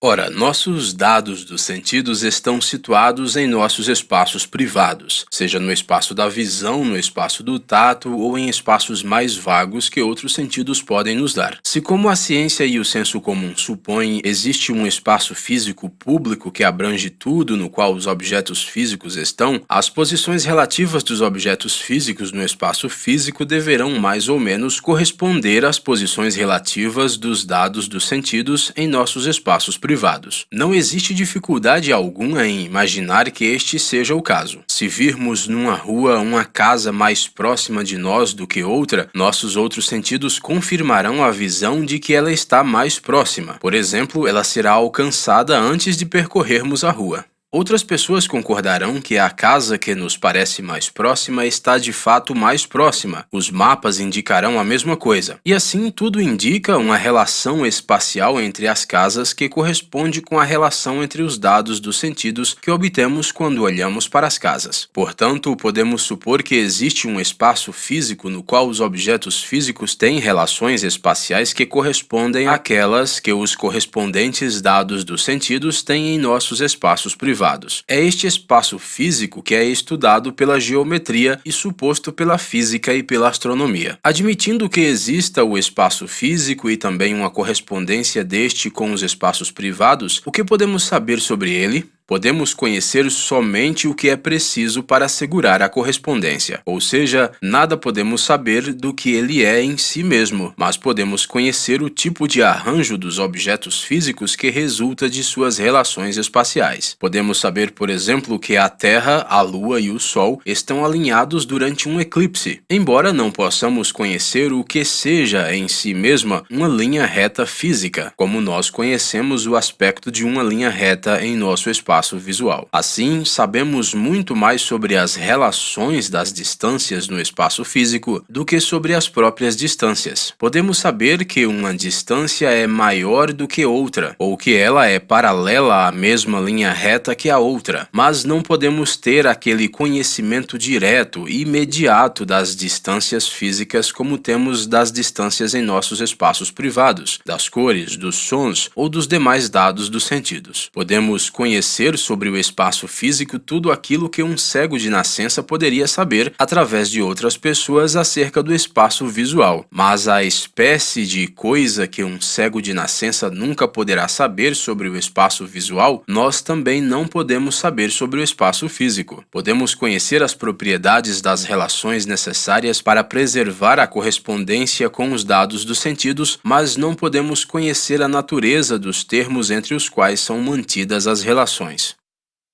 Ora, nossos dados dos sentidos estão situados em nossos espaços privados, seja no espaço da visão, no espaço do tato ou em espaços mais vagos que outros sentidos podem nos dar. Se, como a ciência e o senso comum supõem, existe um espaço físico público que abrange tudo no qual os objetos físicos estão, as posições relativas dos objetos físicos no espaço físico deverão mais ou menos corresponder às posições relativas dos dados dos sentidos em nossos espaços privados. Não existe dificuldade alguma em imaginar que este seja o caso. Se virmos numa rua uma casa mais próxima de nós do que outra, nossos outros sentidos confirmarão a visão de que ela está mais próxima. Por exemplo, ela será alcançada antes de percorrermos a rua. Outras pessoas concordarão que a casa que nos parece mais próxima está de fato mais próxima. Os mapas indicarão a mesma coisa. E assim tudo indica uma relação espacial entre as casas que corresponde com a relação entre os dados dos sentidos que obtemos quando olhamos para as casas. Portanto, podemos supor que existe um espaço físico no qual os objetos físicos têm relações espaciais que correspondem àquelas que os correspondentes dados dos sentidos têm em nossos espaços privados. É este espaço físico que é estudado pela geometria e suposto pela física e pela astronomia. Admitindo que exista o espaço físico e também uma correspondência deste com os espaços privados, o que podemos saber sobre ele? Podemos conhecer somente o que é preciso para assegurar a correspondência, ou seja, nada podemos saber do que ele é em si mesmo, mas podemos conhecer o tipo de arranjo dos objetos físicos que resulta de suas relações espaciais. Podemos saber, por exemplo, que a Terra, a Lua e o Sol estão alinhados durante um eclipse, embora não possamos conhecer o que seja em si mesma uma linha reta física, como nós conhecemos o aspecto de uma linha reta em nosso espaço visual. Assim, sabemos muito mais sobre as relações das distâncias no espaço físico do que sobre as próprias distâncias. Podemos saber que uma distância é maior do que outra, ou que ela é paralela à mesma linha reta que a outra, mas não podemos ter aquele conhecimento direto e imediato das distâncias físicas como temos das distâncias em nossos espaços privados, das cores, dos sons ou dos demais dados dos sentidos. Podemos conhecer sobre o espaço físico tudo aquilo que um cego de nascença poderia saber através de outras pessoas acerca do espaço visual, mas a espécie de coisa que um cego de nascença nunca poderá saber sobre o espaço visual, nós também não podemos saber sobre o espaço físico. Podemos conhecer as propriedades das relações necessárias para preservar a correspondência com os dados dos sentidos, mas não podemos conhecer a natureza dos termos entre os quais são mantidas as relações.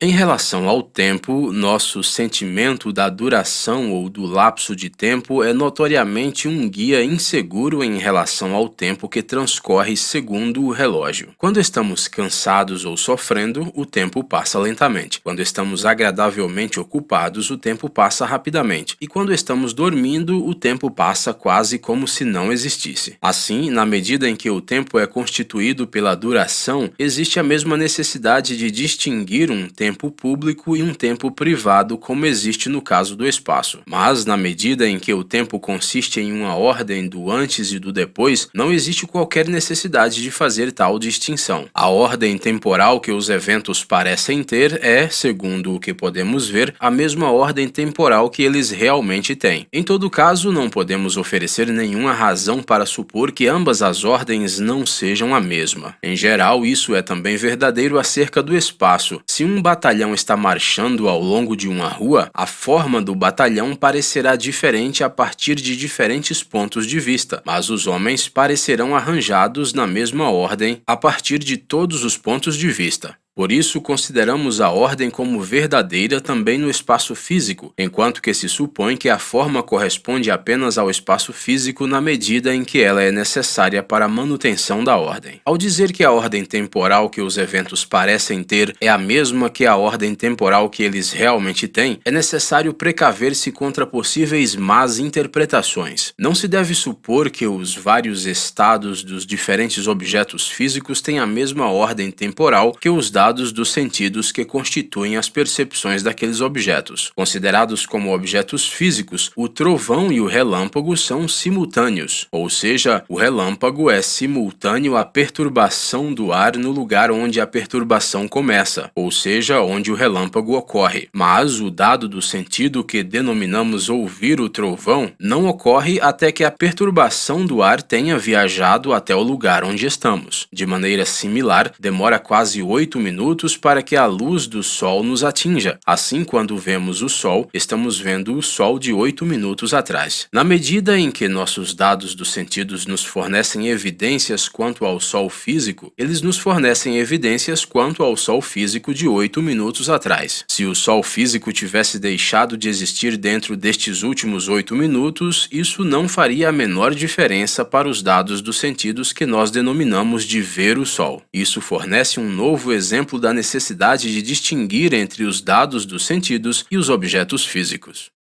Em relação ao tempo, nosso sentimento da duração ou do lapso de tempo é notoriamente um guia inseguro em relação ao tempo que transcorre segundo o relógio. Quando estamos cansados ou sofrendo, o tempo passa lentamente. Quando estamos agradavelmente ocupados, o tempo passa rapidamente. E quando estamos dormindo, o tempo passa quase como se não existisse. Assim, na medida em que o tempo é constituído pela duração, existe a mesma necessidade de distinguir um tempo público e um tempo privado, como existe no caso do espaço. Mas, na medida em que o tempo consiste em uma ordem do antes e do depois, não existe qualquer necessidade de fazer tal distinção. A ordem temporal que os eventos parecem ter é, segundo o que podemos ver, a mesma ordem temporal que eles realmente têm. Em todo caso, não podemos oferecer nenhuma razão para supor que ambas as ordens não sejam a mesma. Em geral, isso é também verdadeiro acerca do espaço. Se um batalhão está marchando ao longo de uma rua, a forma do batalhão parecerá diferente a partir de diferentes pontos de vista, mas os homens parecerão arranjados na mesma ordem a partir de todos os pontos de vista. Por isso, consideramos a ordem como verdadeira também no espaço físico, enquanto que se supõe que a forma corresponde apenas ao espaço físico na medida em que ela é necessária para a manutenção da ordem. Ao dizer que a ordem temporal que os eventos parecem ter é a mesma que a ordem temporal que eles realmente têm, é necessário precaver-se contra possíveis más interpretações. Não se deve supor que os vários estados dos diferentes objetos físicos têm a mesma ordem temporal que os dados dados dos sentidos que constituem as percepções daqueles objetos. Considerados como objetos físicos, o trovão e o relâmpago são simultâneos, ou seja, o relâmpago é simultâneo à perturbação do ar no lugar onde a perturbação começa, ou seja, onde o relâmpago ocorre. Mas o dado do sentido que denominamos ouvir o trovão não ocorre até que a perturbação do ar tenha viajado até o lugar onde estamos. De maneira similar, demora quase 8 minutos para que a luz do Sol nos atinja. Assim, quando vemos o Sol, estamos vendo o Sol de 8 minutos atrás. Na medida em que nossos dados dos sentidos nos fornecem evidências quanto ao Sol físico, eles nos fornecem evidências quanto ao Sol físico de 8 minutos atrás. Se o Sol físico tivesse deixado de existir dentro destes últimos 8 minutos, isso não faria a menor diferença para os dados dos sentidos que nós denominamos de ver o Sol. Isso fornece um novo exemplo da necessidade de distinguir entre os dados dos sentidos e os objetos físicos.